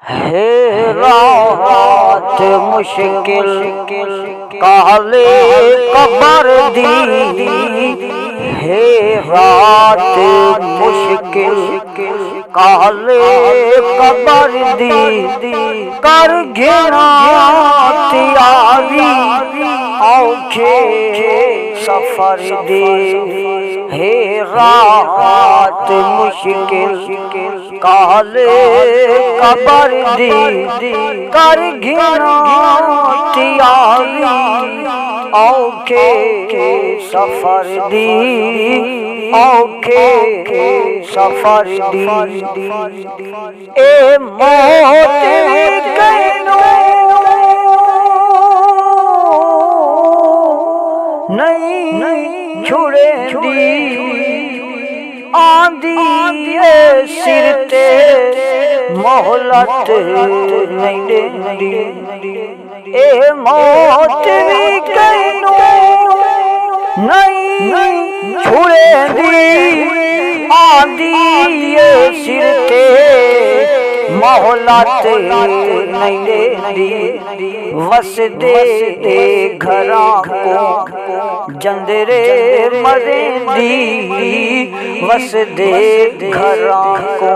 है रात मुश्किल काले कबर दी, है रात मुश्किल काले कबर दी, कर घिना तियारी औखे सफर दे। है रात मुश्किल काले कबर दी, कर घिना तियारी औखे सफर दी, औखे सफर दी। ए मौत कैनो नहीं छुड़े दी, आंधी सिर ते मोहलत नहीं देंदी। ए मौत भी कैनो नहीं छुड़ेंदी, आंधी सिर ते मोहलत नहीं देंदी। वस दे घरां को जंदरे मरेंदी, वस दे घरां को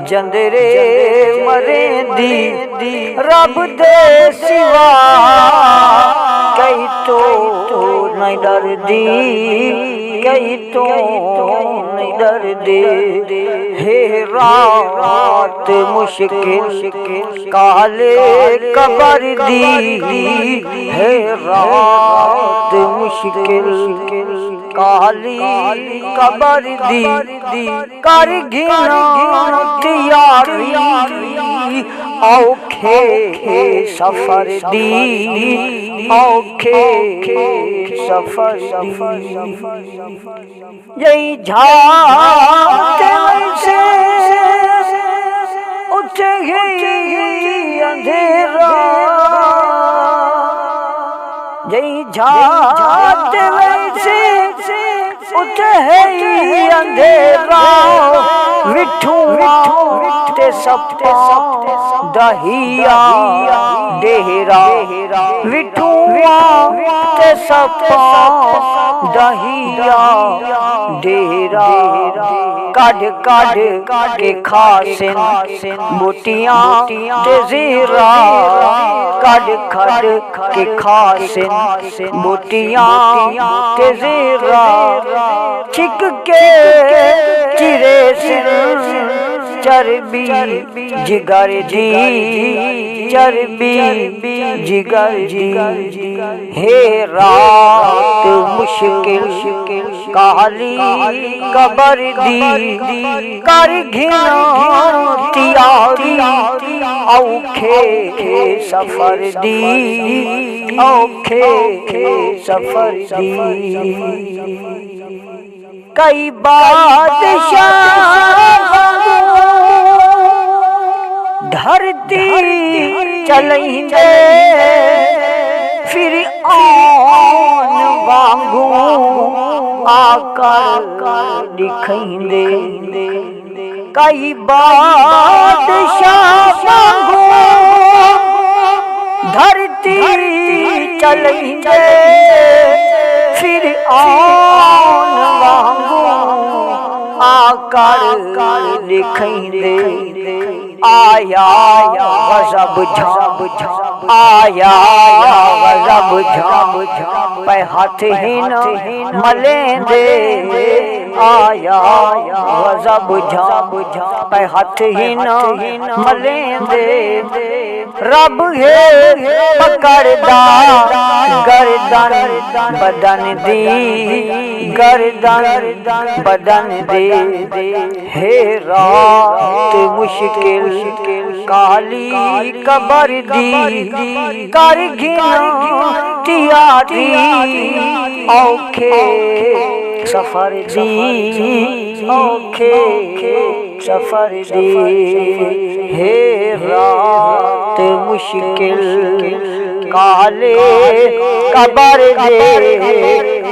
जंदरे मरेंदी। रब दे सिवा कई तो नहीं डरदी, कई तो नहीं डरदी। है रात मुश्किल काले कबर दी, है रात मुश्किल काली कबर दी, कर घिना तियारी औखे सफर दी, औखे सफर दी। यही झाते से उठ गई अंधेरा, यही झाते से उठ है अंधेरा। विठुआ ते सपा दहिया डेरा, विठुआ ते सपा दहिया डेरा। काढ़ काढ़ के खासिन मोटियां ते जीरा, काढ़ काढ़ के खासिन मोटियां ते जीरा। छिक के चिरे सिर चर्बी जिगर दी, चर्बी जिगर दी। है रात मुश्किल काली कबर दी, कर घिना तियारी औखे सफर दी, औखे सफर दी। कई बादशाह धरती चलेंगे, फिर आन वांगू आकर दिखेंगे। कई बादशाह वांगू धरती चलेंगे, फिर आन वांगू आकर दिखेंगे। आया गज़ब झाब झाब, आया गज़ब झाब झाब, पे हाथ हिन मलेंदे। आया गज़ब झाब झाब, पे हाथ हिन मलेंदे। रब है पकड़दा गर्दन बदन दी, गर्दन बदन दे। है रात मुश्किल काली कबर दी, कर घिना तियारी औखे सफर दी, औखे सफर दी। है रात मुश्किल काले कबर दे,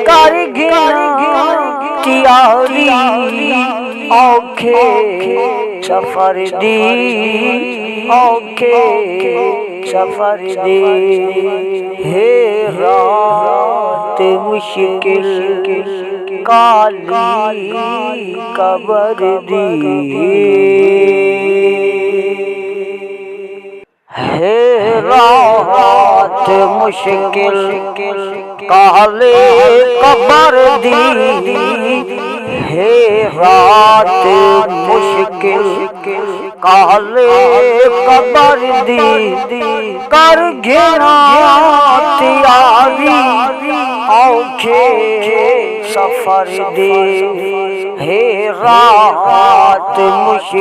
कर घिना तियारी औखे सफर दी। औखे सफर दे, हे रात मुश्किल काली कबर दी, हे रात मुश्किल काले कबर दी, हे रात मुश्किल काले कबर दी, कर घिना तियारी औखे सफर दे, हे रात मुश्किल